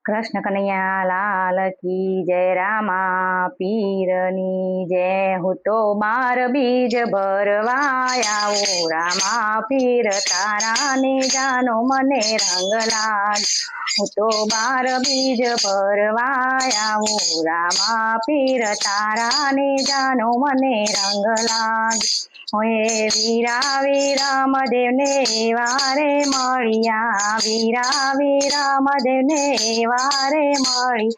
कृष्ण कन्हैया लाल की जय रामा पीरनी जय। હું તો બાર બીજ ભરવા આવું રામા પીર તારા ને જાનો મને રંગ લાગ। હું તો બાર બીજ ભરવા આવું રામા પીર તારા ને જાનો મને રંગ લાગ। ઓએ વીરા વિરામદેવ ને વારે મળ્યા, વીરા વિરામદેવ ને વારે મળી।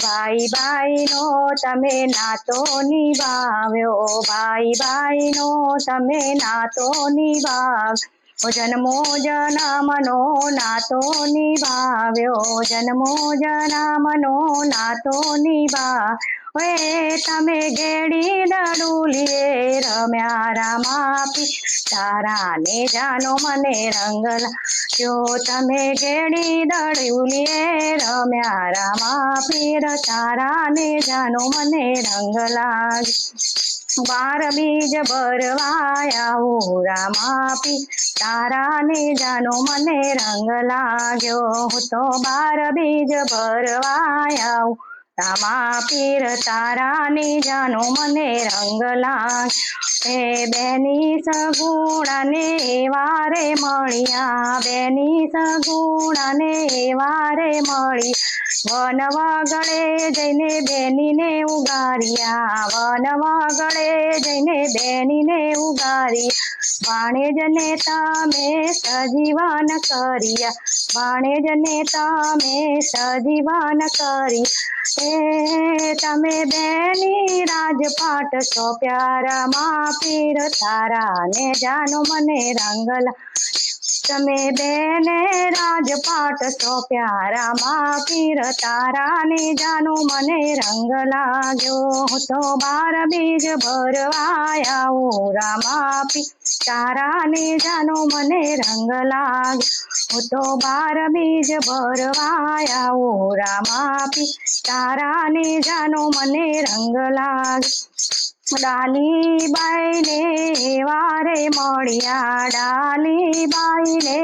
ભાઈ ભાઈ નો તમે નાતો નિભાવ્યો, ભાઈ ભાઈ નો તમે નાતો નિભાવ્યો। જન્મો જન્મનો નાતો નિભાવ્યો, જન્મો જન્મનો નાતો નિભાવ્યો। તમે ગેડી દડુલીએ રમ્યા રામા પીર તારા ને જાનો મને રંગ લાગ્યો। તમે ગેડી દડુલીએ રમ્યા રામા પીર તારા ને જાનો મને રંગ લાગ્યો। બાર બીજ ભરવા આવું રામા પીર તારા ને જાનો મને રંગ લાગ્યો। હું તો બાર બીજ ભરવા આવું રામા પીર તારા ને જાનો મને રંગ લાગ્યો। બેની સગુણા ને વારે મળ્યા, બેની સગુણા ને વારે મળી। વન વગળે જઈને બેનીને ઉગાર્યા, વન વગળે જઈને બેનીને ઉગાર્યા। ભાણેજને તમે સજીવન કર્યા, ભાણેજને તમે સજીવન કરી। તમે બેની રાજપાટ સોંપ્યા રામા પીર તારા ને જાનો મને રંગ લાગ્યો। તમે બેને રાજપાટ સોંપ્યા રામા પીર તારા ને જાનો મને રંગ લાગ્યો। હું તો બાર બીજ ભરવા આવું રામા પીર તારા ને જાનો મને રંગ લાગ્યો। હું તો બાર બીજ ભરવા આવું રામા પીર તારા ને જાનો મને રંગ લાગ્યો। ડાલી બાઈ ને વારે મળ્યા, ડાલી બાઈ ને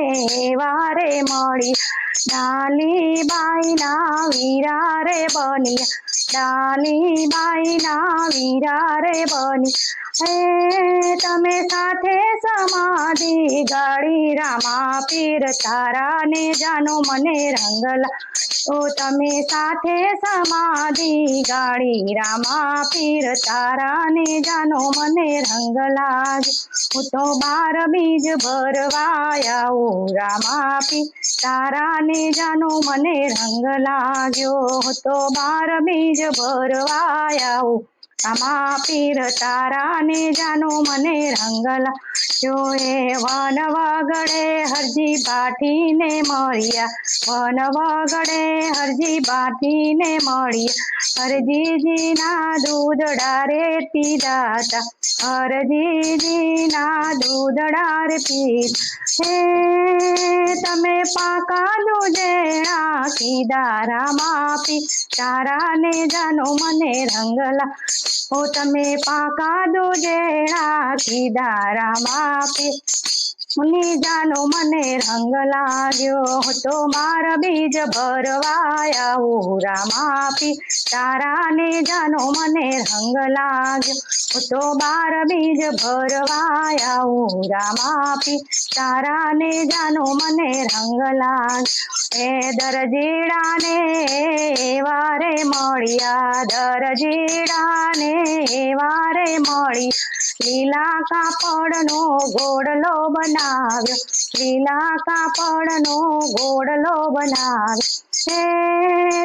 વારે મળ્યા। ડાલી બાઈ ના વીરા રે બન્યા, ડાલી બાઈ ના વીરા રે બન્યા। તમે સાથે સમાધિ ગાળી રામા પીર તારા ને જાનો મને રંગ લાગ્યો। તમે સાથે સમાધિ ગાળી રામા પીર તારા ને જાનો મને રંગ લાગ્યો। હું તો બાર બીજ ભરવા આવું રામા પીર તારા ને જાનો મને રંગ લાગ્યો। હું તો બાર બીજ ભરવા આવું રામા પીર તારા ને જાનો મને રંગ લાગ્યો। વન વગડે હરજી બાઠીને મળ્યા, વન વગડે હરજી બાઠીને મળ્યા। હરજીજી ના દૂધડા રે પીધા તા, હરજીજી ના દૂધડા રે પીધા। તમે પાકા દૂધેડા કીધા રામા પીર તારા ને જાનો મને રંગ લાગ્યો। તમે પાકા દૂધેડા કીધા રામા પીર ને જાનો મને રંગ લાગ્યો। હું તો બાર બીજ ભરવા આવું રામા પીર તારા ને જાનો મને રંગ લાગ્યો। હું તો બાર બીજ ભરવા આવું રામા પીર તારા ને જાનો મને રંગ લાગ્યો। દરજીડા ને વારે મળ્યા, દરજીડા ને વારે મળી। લીલા કાપડનો ઘોડલો બનાવ્યો, લીલા કાપડનો ઘોડલો બનાવ્યો।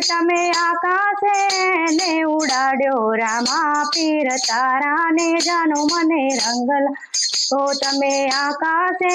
તમે આકાશે ને ઉડાડ્યો રામા પીર તારા ને જાનો મને રંગ લાગ્યો। તમે આકાશે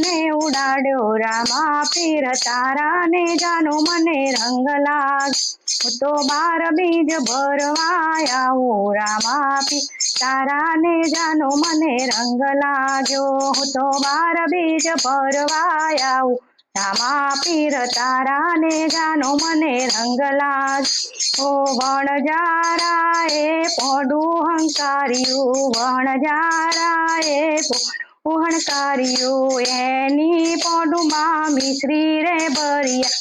ને ઉડાડ્યો રામા પીર તારા ને જાનો મને રંગ લાગ્યો। હું તો બાર બીજ ભરવા આવું રામા પીર તારા ને જાનો મને રંગ લાગ્યો। હું તો બાર બીજ ભરવા આવું રામા પીર તારા ને જાનો મને રંગ લાગ્યો। વણજારા એ પોડું હંકાર્યું, વણજારા એ પોડું હંકાર્યું। એની પોડુમાં મિશ્રી રે ભર્યા,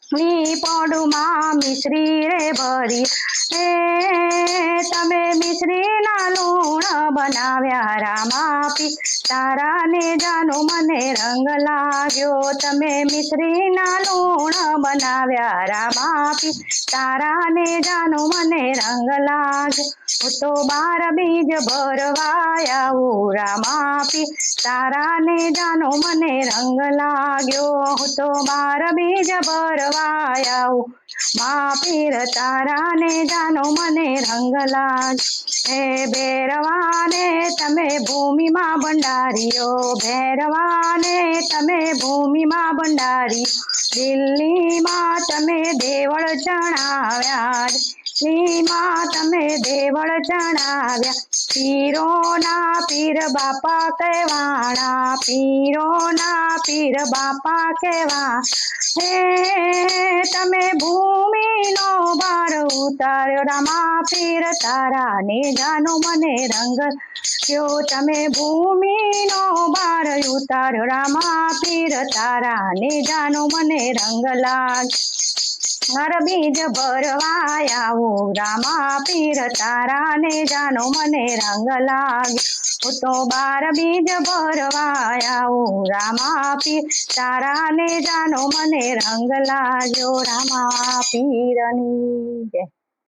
ની પોડુમાં મિશ્રી રે ભરી તમે મિશ્રીના લૂણ બનાવ્યા રામા તારાને જાનો મને રંગ લાગ્યો તમે મિશ્રીના લૂણ બનાવ્યા રામા તારાને જાનો મને રંગ લાગ્યો હું તો 12 બીજ ભરવા આવું રામા તારાને જાનો મને રંગ લાગ્યો હું તો 12 બીજ ભરવા આવું મા પીર તારાને જાનો મને રંગ લાગ્યો હે ભૈરવાને તમે ભૂમિમાં ભંડારીઓ ભૈરવાને તમે ભૂમિમાં ભંડારી દિલ્હીમાં તમે દેવળ ચણાવ્યા દિલ્હીમાં તમે દેવળ ચણાવ્યા પીરોના પીર બાપા કહેવાણા પીરોના પીર બાપા કહેવા હે તમે ભૂમિનો ભાર ઉતાર્યો રામા પીર તારાને જાનો મને રંગ યો તમે ભૂમિનો ભાર ઉતાર્યો રામા પીર તારાને જાનો મને રંગ લાગ્યો બીજ ભરવા આવું રામા પીર તારાને જાનો મને રંગ લાગ્યો હું તો 12 બીજ ભરવા આવું રામા પીર તારાને જાનો મને રંગ લાગ્યો રામા પીરની જય